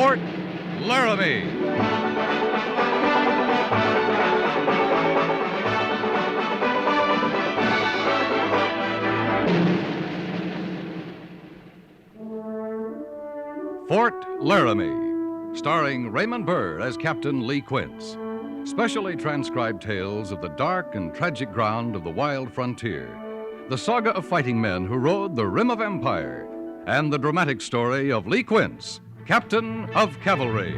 Fort Laramie. Fort Laramie, starring Raymond Burr as Captain Lee Quince. Specially transcribed tales of the dark and tragic ground of the wild frontier, the saga of fighting men who rode the rim of empire, and the dramatic story of Lee Quince, Captain of Cavalry.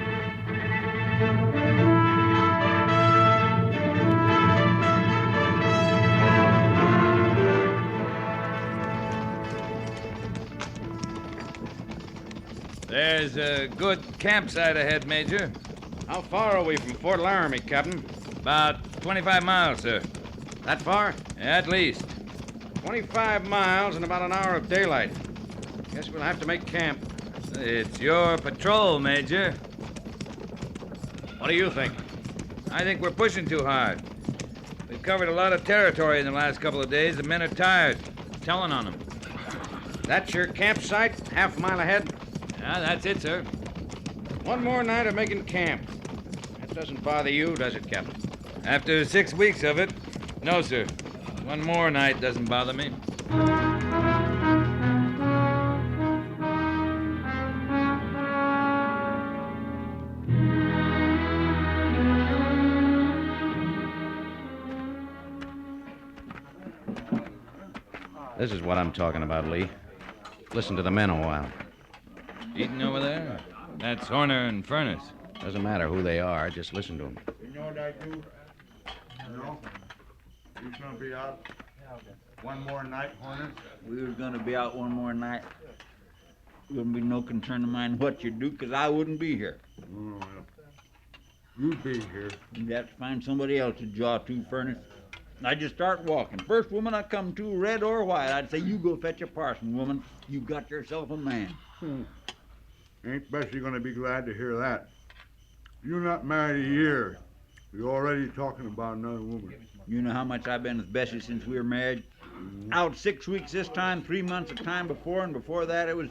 There's a good campsite ahead, Major. How far are we from Fort Laramie, Captain? About 25 miles, sir. That far? At least. 25 miles and about an hour of daylight. Guess we'll have to make camp. It's your patrol, Major. What do you think? I think we're pushing too hard. We've covered a lot of territory in the last couple of days. The men are tired. Telling on them. That's your campsite, half a mile ahead? Yeah, that's it, sir. One more night of making camp. That doesn't bother you, does it, Captain? After 6 weeks of it, no, sir. One more night doesn't bother me. This is what I'm talking about, Lee. Listen to the men a while. Eating over there? That's Horner and Furnace. Doesn't matter who they are, just listen to them. You know what I do? No? He's gonna be out one more night, Horner? We was gonna be out one more night. Wouldn't be no concern of mine what you do, 'cause I wouldn't be here. Oh, well. You be here. You'd have to find somebody else to jaw to, Furnace. I'd just start walking. First woman I come to, red or white, I'd say, you go fetch a parson, woman. You got yourself a man. Ain't Bessie gonna be glad to hear that. You're not married a year. You're already talking about another woman. You know how much I've been with Bessie since we were married? Out 6 weeks this time, 3 months of time before, and before that it was...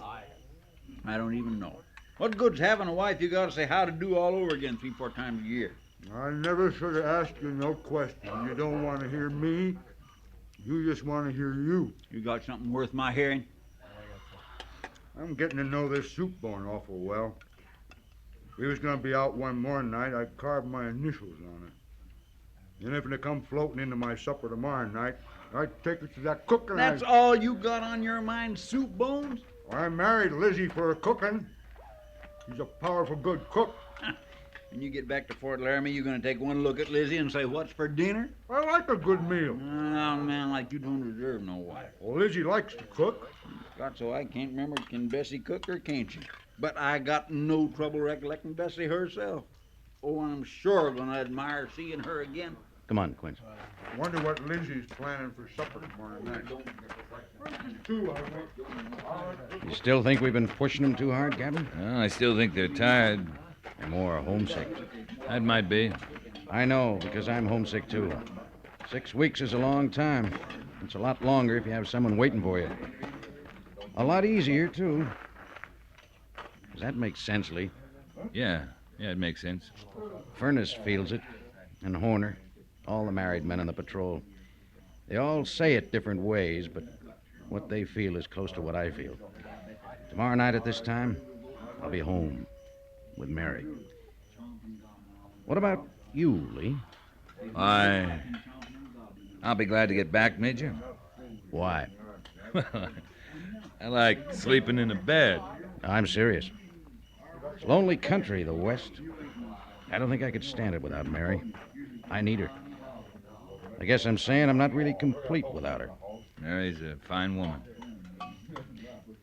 I don't even know. What good's having a wife you gotta say how to do all over again 3-4 times a year? I never should have asked you no question. You don't want to hear me. You just want to hear you. You got something worth my hearing? I'm getting to know this soup bone awful well. If we was going to be out one more night, I'd carve my initials on it. And if it come floating into my supper tomorrow night, I'd take it to that cook and That's all you got on your mind, soup bones? I married Lizzie for cooking. She's a powerful good cook. When you get back to Fort Laramie, you're going to take one look at Lizzie and say, what's for dinner? I like a good meal. Oh, man, like you don't deserve no wife. Well, Lizzie likes to cook. God, so I can't remember, can Bessie cook or can't she? But I got no trouble recollecting Bessie herself. Oh, I'm sure going to admire seeing her again. Come on, Quince. Wonder what Lizzie's planning for supper tomorrow night. You still think we've been pushing them too hard, Captain? Well, I still think they're tired. They're more homesick. That might be. I know, because I'm homesick, too. 6 weeks is a long time. It's a lot longer if you have someone waiting for you. A lot easier, too. Does that make sense, Lee? Yeah, it makes sense. Furnace feels it, and Horner, all the married men on the patrol. They all say it different ways, but what they feel is close to what I feel. Tomorrow night at this time, I'll be home with Mary. What about you, Lee? I'll be glad to get back, Major. Why? I like sleeping in a bed. I'm serious. It's lonely country, the West. I don't think I could stand it without Mary. I need her. I guess I'm saying I'm not really complete without her. Mary's a fine woman.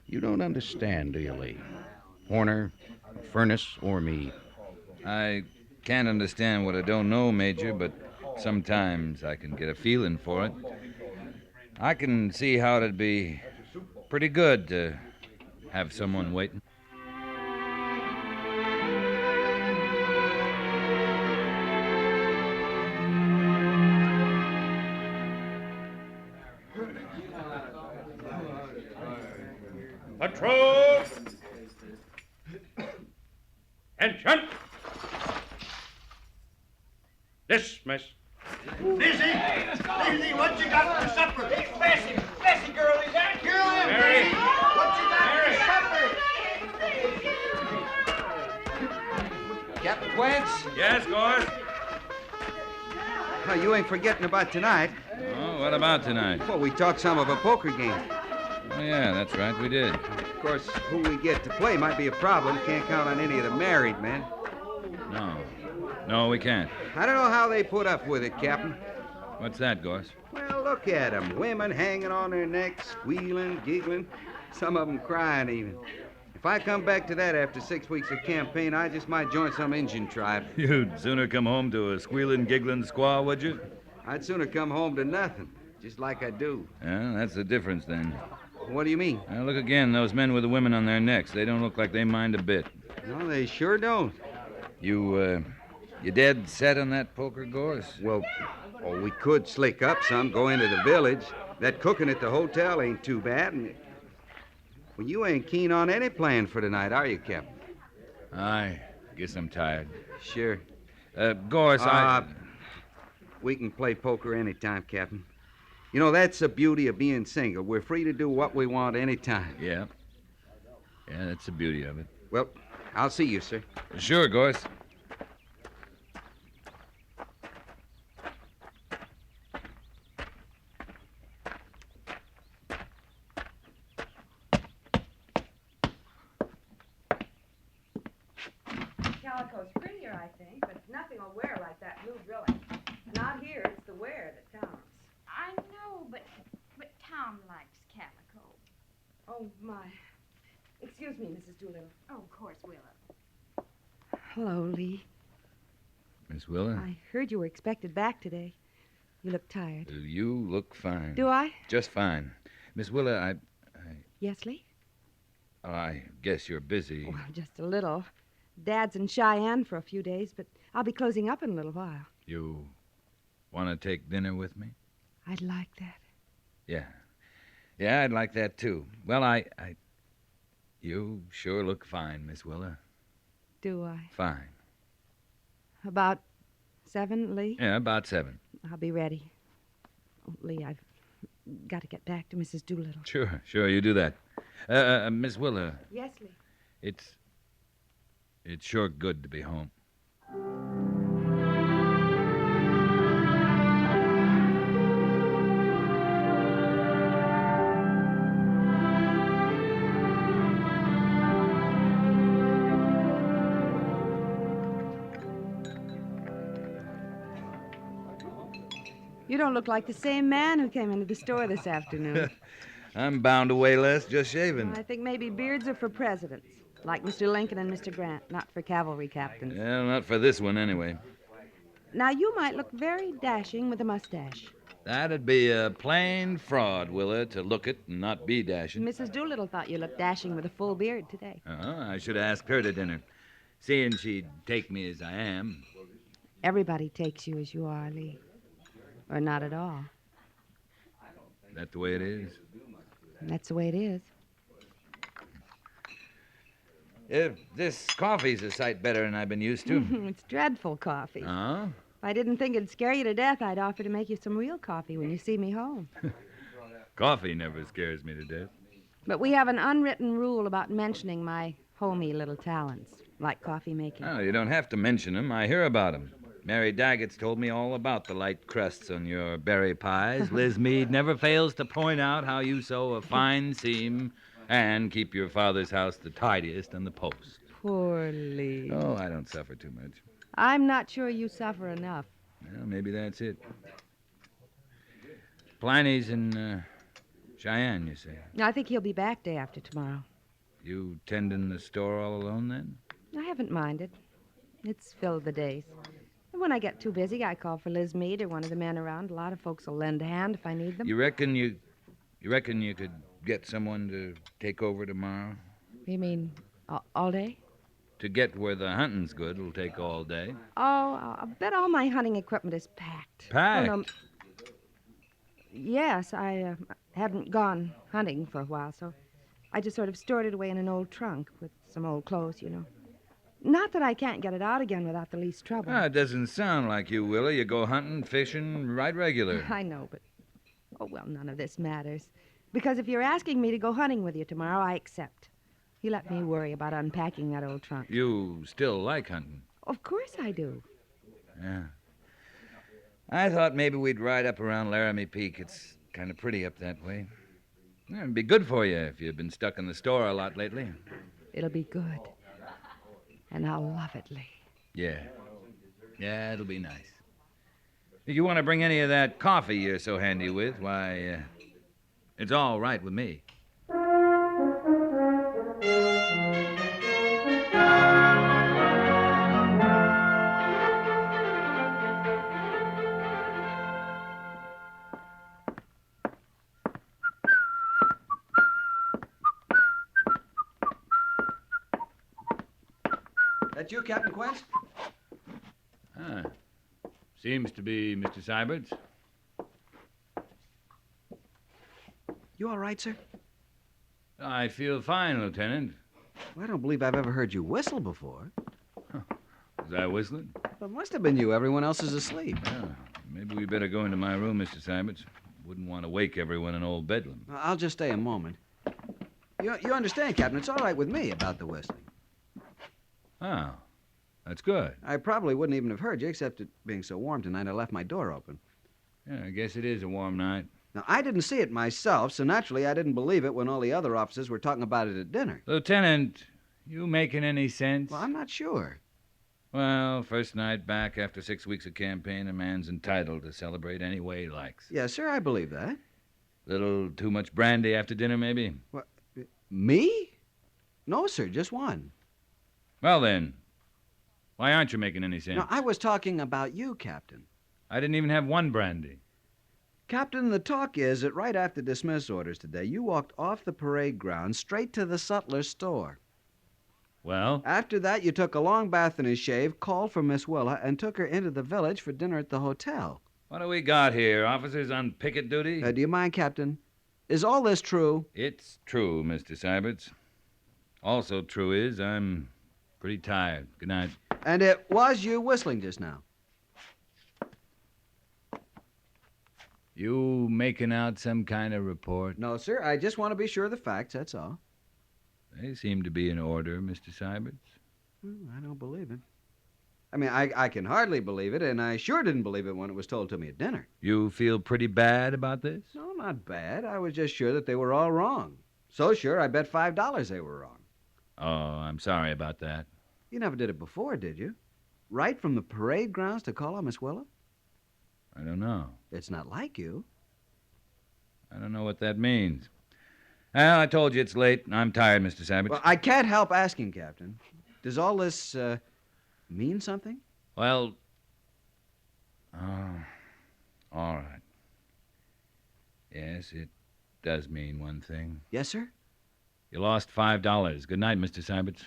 You don't understand, do you, Lee? Horner, Furnace, or me. I can't understand what I don't know, Major, but sometimes I can get a feeling for it. I can see how it'd be pretty good to have someone waiting. Patrol! Attention! Dismiss. Lizzie, what you got for supper? It's Bessie. Bessie, girl, is that? Here I am, Mary. Bessie. What you got for supper? Captain Quince? Yes, Gorse? Oh, you ain't forgetting about tonight. Oh, what about tonight? Well, we talked some of a poker game. Oh, yeah, that's right, we did. Of course, who we get to play might be a problem. Can't count on any of the married men. No, we can't. I don't know how they put up with it, Captain. What's that, Gorse? Well, look at 'em. Women hanging on their necks, squealing, giggling. Some of 'em crying even. If I come back to that after 6 weeks of campaign, I just might join some Indian tribe. You'd sooner come home to a squealing, giggling squaw, would you? I'd sooner come home to nothing, just like I do. Yeah, that's the difference, then. What do you mean? Now, look again, those men with the women on their necks. They don't look like they mind a bit. No, they sure don't. You dead set on that poker, Gorse? Well, we could slick up some, go into the village. That cooking at the hotel ain't too bad. And... Well, you ain't keen on any plan for tonight, are you, Captain? I guess I'm tired. Sure. Gorse, We can play poker anytime, Captain. You know, that's the beauty of being single. We're free to do what we want anytime. Yeah. Yeah, that's the beauty of it. Well, I'll see you, sir. Sure, Gorse. Calico's prettier, I think, but nothing will wear like that blue drilling. Not here, it's the wear that counts. I know, but Tom likes calico. Oh, my. Excuse me, Mrs. Doolittle. Oh, of course, Willa. Hello, Lee. Miss Willa? I heard you were expected back today. You look tired. You look fine. Do I? Just fine. Miss Willa, Yes, Lee? I guess you're busy. Well, just a little. Dad's in Cheyenne for a few days, but I'll be closing up in a little while. You want to take dinner with me? I'd like that. Yeah. Yeah, I'd like that, too. Well, You sure look fine, Miss Willa. Do I? Fine. About 7, Lee? Yeah, about 7. I'll be ready. Oh, Lee, I've got to get back to Mrs. Doolittle. Sure, you do that. Miss Willa, Yes, Lee. it's sure good to be home. You don't look like the same man who came into the store this afternoon. I'm bound to weigh less just shaving. I think maybe beards are for presidents, like Mr. Lincoln and Mr. Grant, not for cavalry captains. Well, not for this one, anyway. Now, you might look very dashing with a mustache. That'd be a plain fraud, Willa, to look it and not be dashing. Mrs. Doolittle thought you looked dashing with a full beard today. I should have asked her to dinner, seeing she'd take me as I am. Everybody takes you as you are, Lee. Or not at all. That the way it is? That's the way it is. This coffee's a sight better than I've been used to. It's dreadful coffee. Oh? If I didn't think it'd scare you to death, I'd offer to make you some real coffee when you see me home. Coffee never scares me to death. But we have an unwritten rule about mentioning my homey little talents, like coffee making. Oh, you don't have to mention them. I hear about them. Mary Daggett's told me all about the light crusts on your berry pies. Liz Meade never fails to point out how you sew a fine seam and keep your father's house the tidiest on the post. Poor Lee. Oh, I don't suffer too much. I'm not sure you suffer enough. Well, maybe that's it. Pliny's in Cheyenne, you say? I think he'll be back day after tomorrow. You tending the store all alone, then? I haven't minded. It's filled the days. And when I get too busy, I call for Liz Meade or one of the men around. A lot of folks will lend a hand if I need them. You reckon you could get someone to take over tomorrow? You mean all day? To get where the hunting's good, it'll take all day. Oh, I bet all my hunting equipment is packed. Packed? Oh, no. Yes, I hadn't gone hunting for a while, so I just sort of stored it away in an old trunk with some old clothes, you know. Not that I can't get it out again without the least trouble. It doesn't sound like you, Willa. You go hunting, fishing, right regular. I know, but... Oh, well, none of this matters. Because if you're asking me to go hunting with you tomorrow, I accept. You let me worry about unpacking that old trunk. You still like hunting? Of course I do. Yeah. I thought maybe we'd ride up around Laramie Peak. It's kind of pretty up that way. Yeah, it'd be good for you if you've been stuck in the store a lot lately. It'll be good. And I'll love it, Lee. Yeah. Yeah, it'll be nice. If you want to bring any of that coffee you're so handy with, why, it's all right with me. That you, Captain Quince? Seems to be Mr. Syberts. You all right, sir? I feel fine, Lieutenant. Well, I don't believe I've ever heard you whistle before. Was I whistling? Well, it must have been you. Everyone else is asleep. Yeah. Maybe we better go into my room, Mr. Syberts. Wouldn't want to wake everyone in old Bedlam. I'll just stay a moment. You understand, Captain, it's all right with me about the whistling. Oh, that's good. I probably wouldn't even have heard you, except it being so warm tonight, I left my door open. Yeah, I guess it is a warm night. Now, I didn't see it myself, so naturally I didn't believe it when all the other officers were talking about it at dinner. Lieutenant, you making any sense? Well, I'm not sure. Well, first night back after 6 weeks of campaign, a man's entitled to celebrate any way he likes. Yes, sir, I believe that. Little too much brandy after dinner, maybe? What? Me? No, sir, just one. Well, then, why aren't you making any sense? No, I was talking about you, Captain. I didn't even have one brandy. Captain, the talk is that right after dismiss orders today, you walked off the parade ground straight to the sutler's store. Well? After that, you took a long bath and a shave, called for Miss Willa, and took her into the village for dinner at the hotel. What do we got here? Officers on picket duty? Do you mind, Captain? Is all this true? It's true, Mr. Syberts. Also true is I'm pretty tired. Good night. And it was you whistling just now. You making out some kind of report? No, sir. I just want to be sure of the facts, that's all. They seem to be in order, Mr. Syberts. I don't believe it. I mean, I can hardly believe it, and I sure didn't believe it when it was told to me at dinner. You feel pretty bad about this? No, not bad. I was just sure that they were all wrong. So sure, I bet $5 they were wrong. Oh, I'm sorry about that. You never did it before, did you? Right from the parade grounds to call on Miss Willa? I don't know. It's not like you. I don't know what that means. Well, I told you it's late. I'm tired, Mr. Syberts. Well, I can't help asking, Captain. Does all this mean something? Well, all right. Yes, it does mean one thing. Yes, sir? You lost $5. Good night, Mr. Syberts.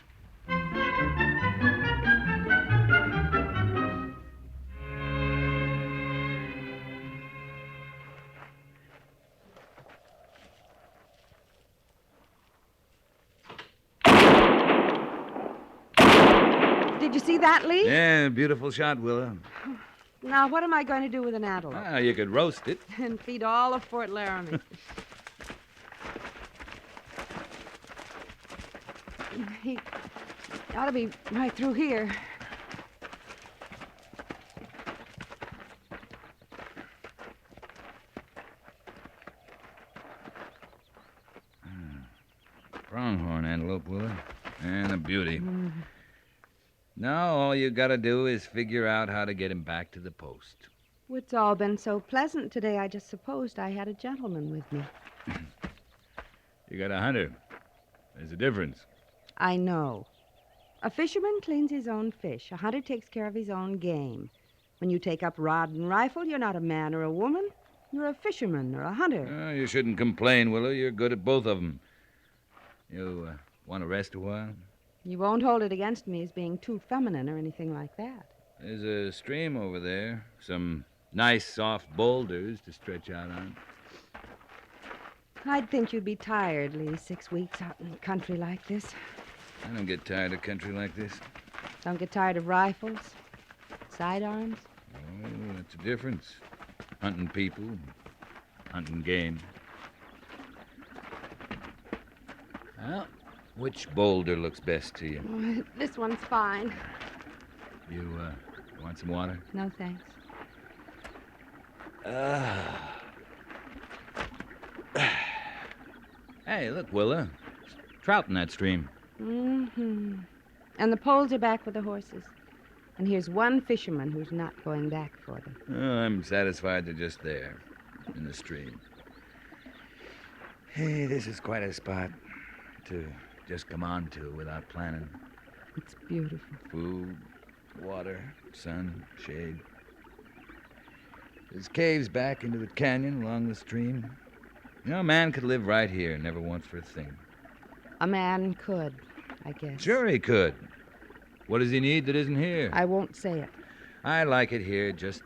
Did you see that, Lee? Yeah, beautiful shot, Willa. Now, what am I going to do with an antelope? You could roast it. And feed all of Fort Laramie. He ought to be right through here. Pronghorn antelope, Willa. And a beauty. Now all you gotta do is figure out how to get him back to the post. It's all been so pleasant today, I just supposed I had a gentleman with me. You got a hunter. There's a difference. I know. A fisherman cleans his own fish. A hunter takes care of his own game. When you take up rod and rifle, you're not a man or a woman. You're a fisherman or a hunter. You shouldn't complain, Willa. You're good at both of them. You want to rest a while? You won't hold it against me as being too feminine or anything like that. There's a stream over there. Some nice, soft boulders to stretch out on. I'd think you'd be tired, Lee, 6 weeks out in the country like this. I don't get tired of country like this. Don't get tired of rifles, sidearms? Oh, that's a difference. Hunting people, hunting game. Well, which boulder looks best to you? Oh, this one's fine. You, want some water? No, thanks. Hey, look, Willa. Trout in that stream. Mm-hmm. And the poles are back with the horses. And here's one fisherman who's not going back for them. Oh, I'm satisfied they're just there, in the stream. Hey, this is quite a spot to just come on to without planning. It's beautiful. Food, water, sun, shade. There's caves back into the canyon along the stream. You know, a man could live right here and never want for a thing. A man could, I guess. Sure he could. What does he need that isn't here? I won't say it. I like it here just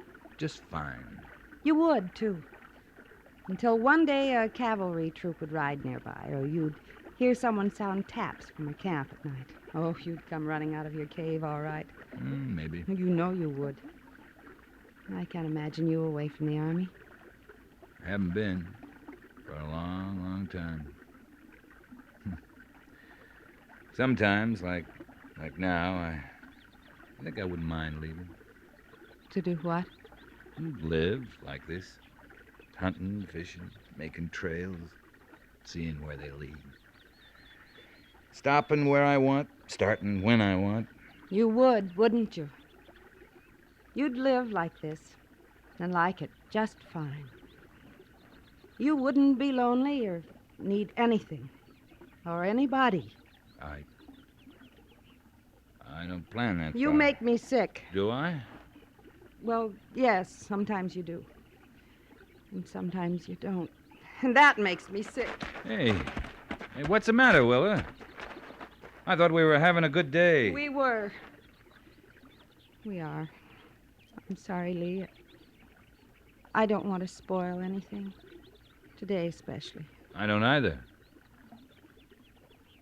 fine. You would, too. Until one day a cavalry troop would ride nearby, or you'd hear someone sound taps from a camp at night. Oh, you'd come running out of your cave, all right. Maybe. You know you would. I can't imagine you away from the Army. I haven't been for a long, long time. Sometimes, like now, I think I wouldn't mind leaving. To do what? Live like this. Hunting, fishing, making trails, seeing where they lead. Stopping where I want, starting when I want. You would, wouldn't you? You'd live like this, and like it just fine. You wouldn't be lonely or need anything, or anybody. I don't plan that You far. make me sick. Do I? Well, yes, sometimes you do. And sometimes you don't. And that makes me sick. Hey, what's the matter, Willa? I thought we were having a good day. We were. We are. I'm sorry, Lee. I don't want to spoil anything. Today, especially. I don't either.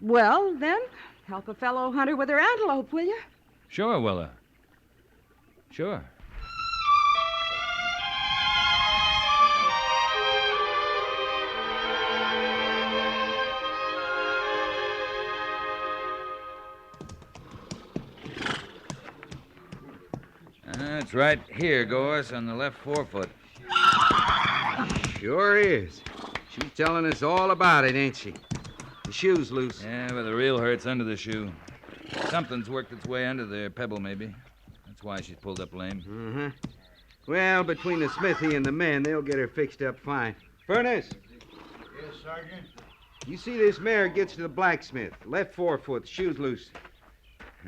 Well, then, help a fellow hunter with her antelope, will you? Sure, Willa. Sure. That's right here, Gorse, on the left forefoot. Sure is. She's telling us all about it, ain't she? The shoe's loose. Yeah, but the real hurt's under the shoe. Something's worked its way under there, pebble maybe. That's why she's pulled up lame. Uh-huh. Well, between the smithy and the men, they'll get her fixed up fine. Furnace, Yes, Sergeant? you see this mare gets to the blacksmith. Left forefoot, the shoe's loose.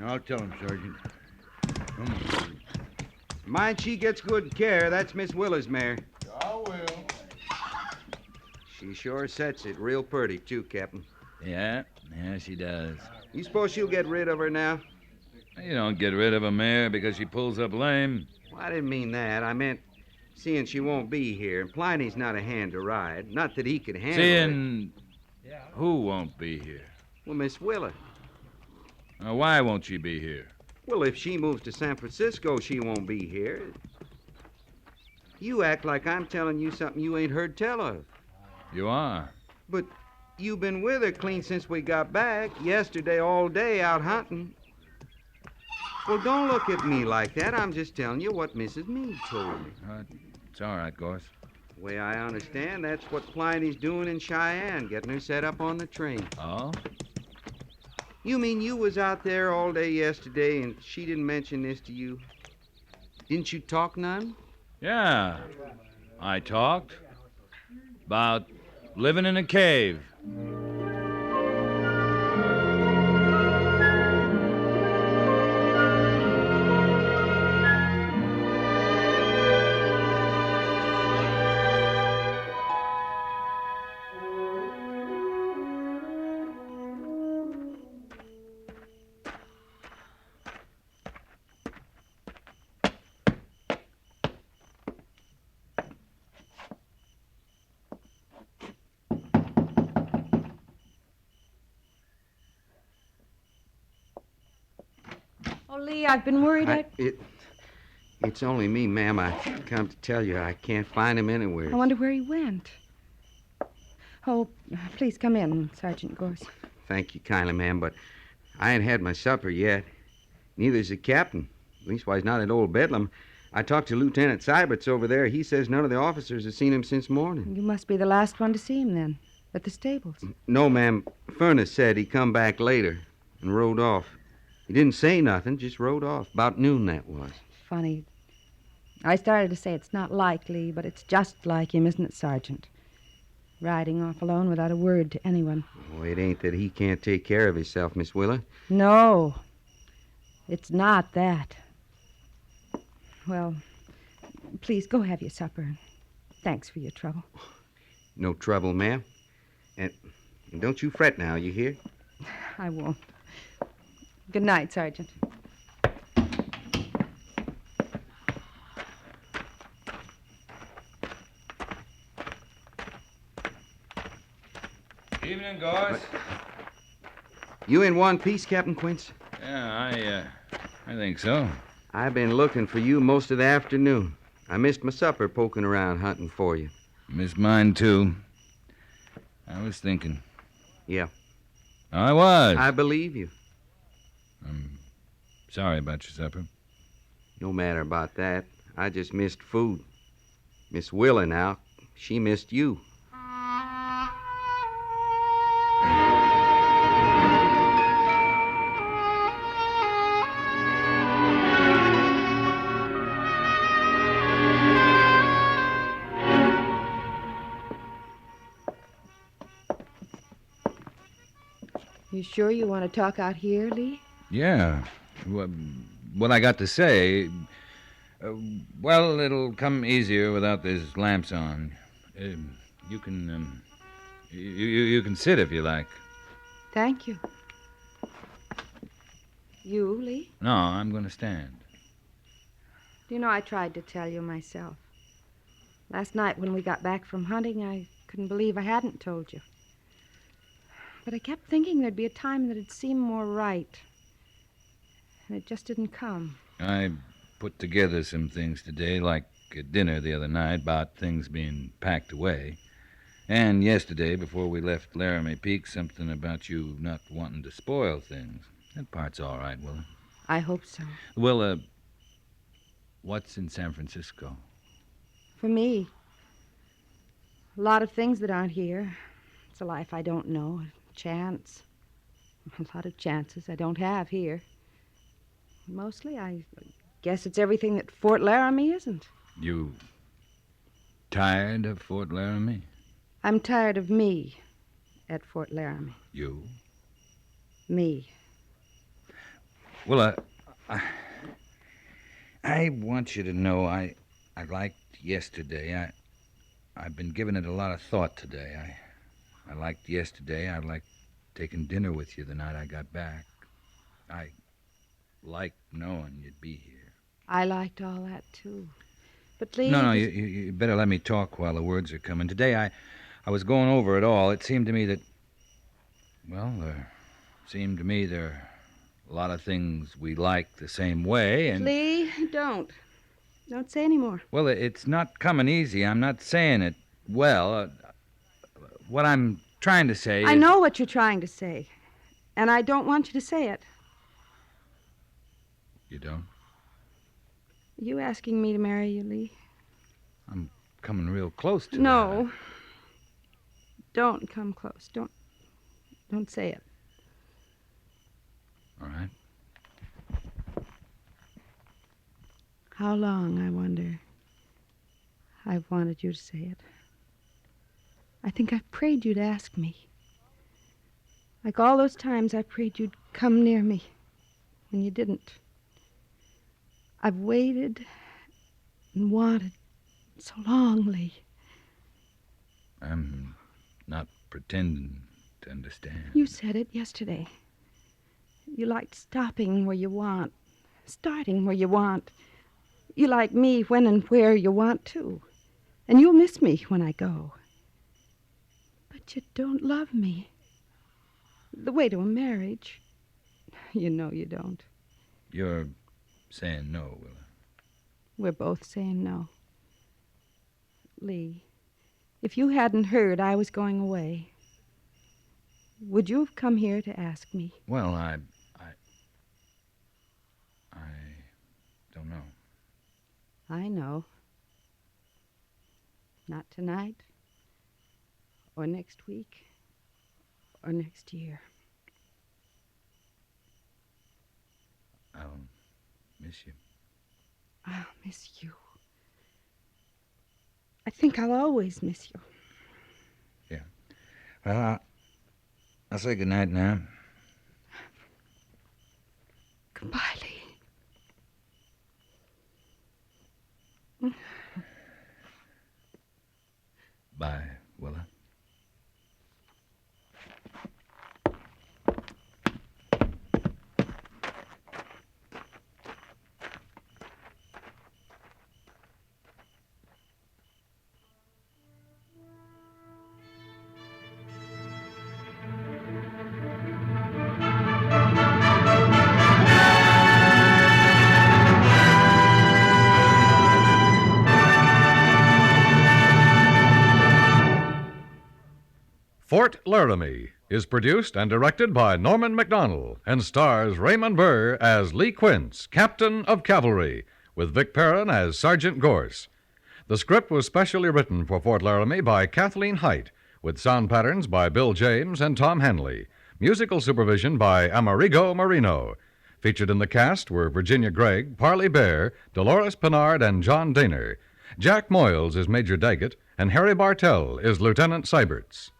I'll tell him, Sergeant. Come on. Mind she gets good care. That's Miss Willa's mare. I will. She sure sets it real pretty, too, Captain. Yeah, she does. You suppose she'll get rid of her now? You don't get rid of a mare because she pulls up lame. Well, I didn't mean that. I meant seeing she won't be here. And Pliny's not a hand to ride. Not that he could handle it. Seeing who won't be here? Well, Miss Willa. Now, why won't she be here? Well, if she moves to San Francisco, she won't be here. You act like I'm telling you something you ain't heard tell of. You are. But you've been with her clean since we got back. Yesterday, all day, out hunting. Well, don't look at me like that. I'm just telling you what Mrs. Meade told me. It's all right, Gorse. The way I understand, that's what Pliny's doing in Cheyenne, getting her set up on the train. Oh? You mean you was out there all day yesterday and she didn't mention this to you? Didn't you talk none? Yeah. I talked about living in a cave. Oh, Lee, I've been worried. It's only me, ma'am. I come to tell you I can't find him anywhere. I wonder where he went. Oh, please come in, Sergeant Gorse. Thank you kindly, ma'am, but I ain't had my supper yet. Neither's the captain. Leastwise, not at Old Bedlam. I talked to Lieutenant Syberts over there. He says none of the officers have seen him since morning. You must be the last one to see him, then, at the stables. No, ma'am. Furnace said he'd come back later and rode off. He didn't say nothing, just rode off. About noon, that was. Funny. I started to say it's not likely, but it's just like him, isn't it, Sergeant? Riding off alone without a word to anyone. Oh, it ain't that he can't take care of himself, Miss Willa. No, it's not that. Well, please go have your supper. Thanks for your trouble. No trouble, ma'am. And don't you fret now, you hear? I won't. Good night, Sergeant. Evening, Gorse. You in one piece, Captain Quince? Yeah, I think so. I've been looking for you most of the afternoon. I missed my supper poking around hunting for you. Missed mine, too. I was thinking. Yeah. I was. I believe you. I'm sorry about your supper. No matter about that. I just missed food. Miss Willa now, she missed you. You sure you want to talk out here, Lee? Yeah. What I got to say... well, it'll come easier without these lamps on. You can... you can sit if you like. Thank you. You, Lee? No, I'm going to stand. Do you know, I tried to tell you myself. Last night when we got back from hunting, I couldn't believe I hadn't told you. But I kept thinking there'd be a time that'd seem more right. And it just didn't come. I put together some things today, like at dinner the other night, about things being packed away. And yesterday, before we left Laramie Peak, something about you not wanting to spoil things. That part's all right, Willa. I hope so. Willa, what's in San Francisco? For me, a lot of things that aren't here. It's a life I don't know. Chance. A lot of chances I don't have here. Mostly, I guess it's everything that Fort Laramie isn't. You tired of Fort Laramie? I'm tired of me at Fort Laramie. You? Me. Well, I want you to know I liked yesterday. I've been giving it a lot of thought today. I liked yesterday. I liked taking dinner with you the night I got back. I liked knowing you'd be here. I liked all that, too. But Lee... No, you better let me talk while the words are coming. Today, I was going over it all. It seemed to me that... Well, there seemed to me there are a lot of things we like the same way, and... Lee, don't. Don't say any more. Well, it's not coming easy. I'm not saying it well. What I'm trying to say is... I know what you're trying to say, and I don't want you to say it. You don't? Are you asking me to marry you, Lee? I'm coming real close to No. that. Don't come close. Don't say it. All right. How long, I wonder, I've wanted you to say it. I think I've prayed you to ask me. Like all those times I prayed you'd come near me, and you didn't. I've waited and wanted so long, Lee. I'm not pretending to understand. You said it yesterday. You liked stopping where you want, starting where you want. You like me when and where you want to. And you'll miss me when I go. But you don't love me. The way to a marriage. You know you don't. You're saying no, Willa. We're both saying no. Lee, if you hadn't heard I was going away, would you have come here to ask me? Well, I don't know. I know. Not tonight, or next week, or next year. I'll miss you. I'll miss you. I think I'll always miss you. Yeah. Well, I'll say goodnight now. Goodbye, Lee. Bye, Willa. Fort Laramie is produced and directed by Norman MacDonald and stars Raymond Burr as Lee Quince, Captain of Cavalry, with Vic Perrin as Sergeant Gorse. The script was specially written for Fort Laramie by Kathleen Height, with sound patterns by Bill James and Tom Henley. Musical supervision by Amerigo Marino. Featured in the cast were Virginia Gregg, Parley Bear, Dolores Pinard, and John Daner. Jack Moyles is Major Daggett, and Harry Bartell is Lieutenant Seiberts.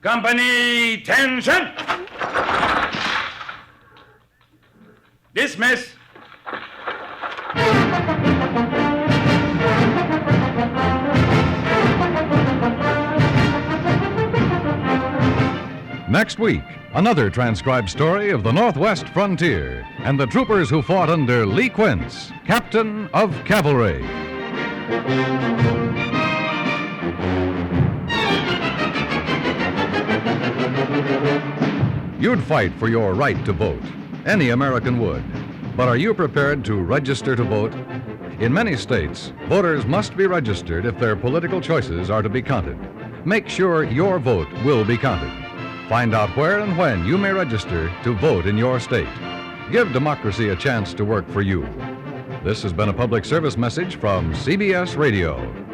Company, tension! Dismiss. Next week, another transcribed story of the Northwest frontier and the troopers who fought under Lee Quince, Captain of Cavalry. You'd fight for your right to vote. Any American would. But are you prepared to register to vote? In many states, voters must be registered if their political choices are to be counted. Make sure your vote will be counted. Find out where and when you may register to vote in your state. Give democracy a chance to work for you. This has been a public service message from CBS Radio.